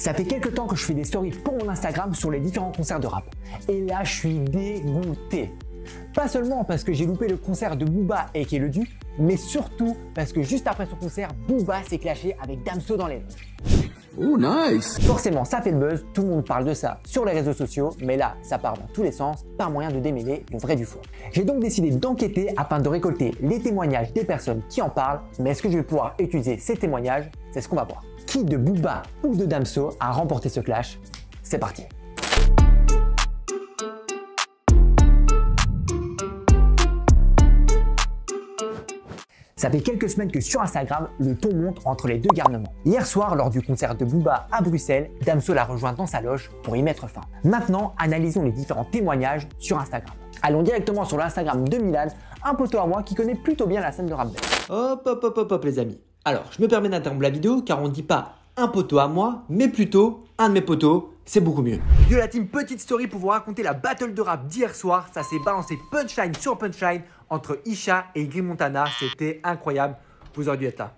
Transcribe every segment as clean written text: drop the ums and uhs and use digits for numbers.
Ça fait quelques temps que je fais des stories pour mon Instagram sur les différents concerts de rap. Et là, je suis dégoûté. Pas seulement parce que j'ai loupé le concert de Booba et qui est le Duc, mais surtout parce que juste après son concert, Booba s'est clashé avec Damso dans les loges. Oh nice! Forcément, ça fait le buzz, tout le monde parle de ça sur les réseaux sociaux, mais là, ça part dans tous les sens, pas moyen de démêler le vrai du faux. J'ai donc décidé d'enquêter afin de récolter les témoignages des personnes qui en parlent, mais est-ce que je vais pouvoir utiliser ces témoignages? C'est ce qu'on va voir. Qui de Booba ou de Damso a remporté ce clash? C'est parti! Ça fait quelques semaines que sur Instagram, le ton monte entre les deux garnements. Hier soir, lors du concert de Booba à Bruxelles, Damso l'a rejoint dans sa loge pour y mettre fin. Maintenant, analysons les différents témoignages sur Instagram. Allons directement sur l'Instagram de Milan, un poteau à moi qui connaît plutôt bien la scène de rap. Hop les amis. Alors, je me permets d'interrompre la vidéo car on ne dit pas un poteau à moi, mais plutôt un de mes poteaux. C'est beaucoup mieux. Yo la team, petite story pour vous raconter la battle de rap d'hier soir. Ça s'est balancé punchline sur punchline entre Isha et Grim Montana. C'était incroyable. Vous auriez dû être là.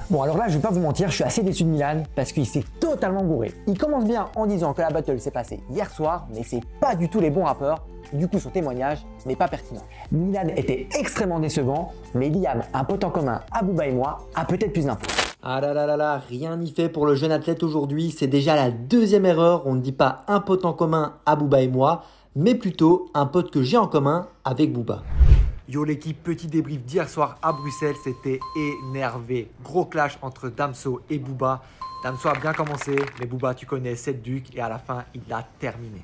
Bon alors là, je vais pas vous mentir, je suis assez déçu de Milan parce qu'il s'est totalement bourré. Il commence bien en disant que la battle s'est passée hier soir, mais c'est pas du tout les bons rappeurs. Du coup, son témoignage n'est pas pertinent. Milan était extrêmement décevant, mais Liam, un pote en commun à Booba et moi, a peut-être plus d'infos. Ah là, rien n'y fait pour le jeune athlète aujourd'hui. C'est déjà la deuxième erreur. On ne dit pas un pote en commun à Booba et moi, mais plutôt un pote que j'ai en commun avec Booba. Yo l'équipe, petit débrief d'hier soir à Bruxelles, c'était énervé. Gros clash entre Damso et Booba. Damso a bien commencé, mais Booba, tu connais, c'est le Duc et à la fin, il l'a terminé.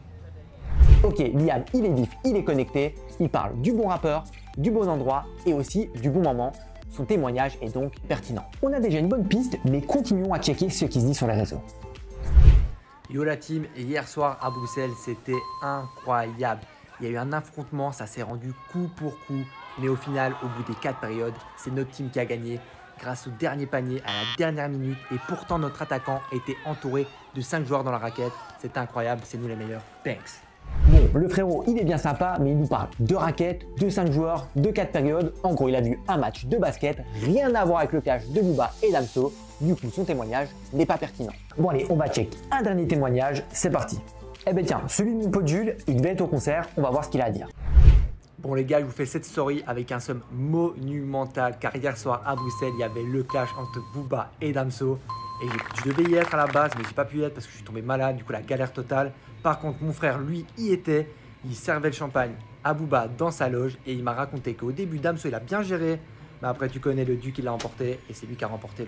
Ok, Liam, il est vif, il est connecté, il parle du bon rappeur, du bon endroit et aussi du bon moment. Son témoignage est donc pertinent. On a déjà une bonne piste, mais continuons à checker ce qui se dit sur les réseaux. Yo la team, hier soir à Bruxelles, c'était incroyable. Il y a eu un affrontement, ça s'est rendu coup pour coup, mais au final, au bout des 4 périodes, c'est notre team qui a gagné grâce au dernier panier à la dernière minute et pourtant notre attaquant était entouré de 5 joueurs dans la raquette. C'était incroyable, c'est nous les meilleurs. Thanks. Bon, le frérot, il est bien sympa, mais il nous parle de raquettes, de 5 joueurs, de 4 périodes. En gros, il a vu un match de basket, rien à voir avec le clash de Booba et Damso. Du coup, son témoignage n'est pas pertinent. Bon allez, on va check un dernier témoignage, c'est parti. Eh ben tiens, celui de mon pote Jules, il devait être au concert, on va voir ce qu'il a à dire. Bon les gars, je vous fais cette story avec un somme monumental car hier soir à Bruxelles, il y avait le clash entre Booba et Damso. Et je devais y être à la base, mais j'ai pas pu y être parce que je suis tombé malade, du coup la galère totale. Par contre, mon frère, lui, y était. Il servait le champagne à Booba dans sa loge et il m'a raconté qu'au début, Damso, il a bien géré. Mais après, tu connais le Duc, il l'a emporté et c'est lui qui a remporté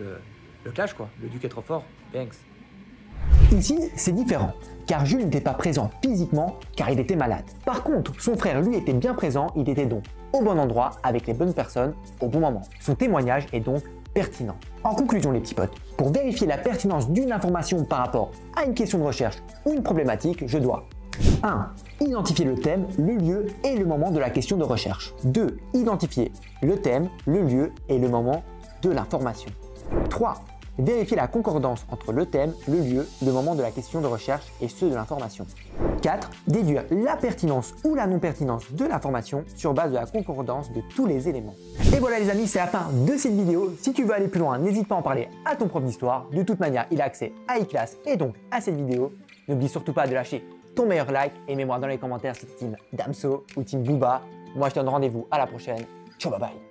le clash, quoi. Le Duc est trop fort. Thanks. Ici, c'est différent, car Jules n'était pas présent physiquement, car il était malade. Par contre, son frère, lui, était bien présent, il était donc au bon endroit, avec les bonnes personnes, au bon moment. Son témoignage est donc pertinent. En conclusion, les petits potes, pour vérifier la pertinence d'une information par rapport à une question de recherche ou une problématique, je dois 1. Identifier le thème, le lieu et le moment de la question de recherche. 2. Identifier le thème, le lieu et le moment de l'information. 3. Vérifier la concordance entre le thème, le lieu, le moment de la question de recherche et ceux de l'information. 4. Déduire la pertinence ou la non-pertinence de l'information sur base de la concordance de tous les éléments. Et voilà les amis, c'est la fin de cette vidéo. Si tu veux aller plus loin, n'hésite pas à en parler à ton prof d'histoire. De toute manière, il a accès à e-class et donc à cette vidéo. N'oublie surtout pas de lâcher ton meilleur like et mets-moi dans les commentaires si c'est team Damso ou team Booba. Moi je te donne rendez-vous à la prochaine. Ciao, bye bye.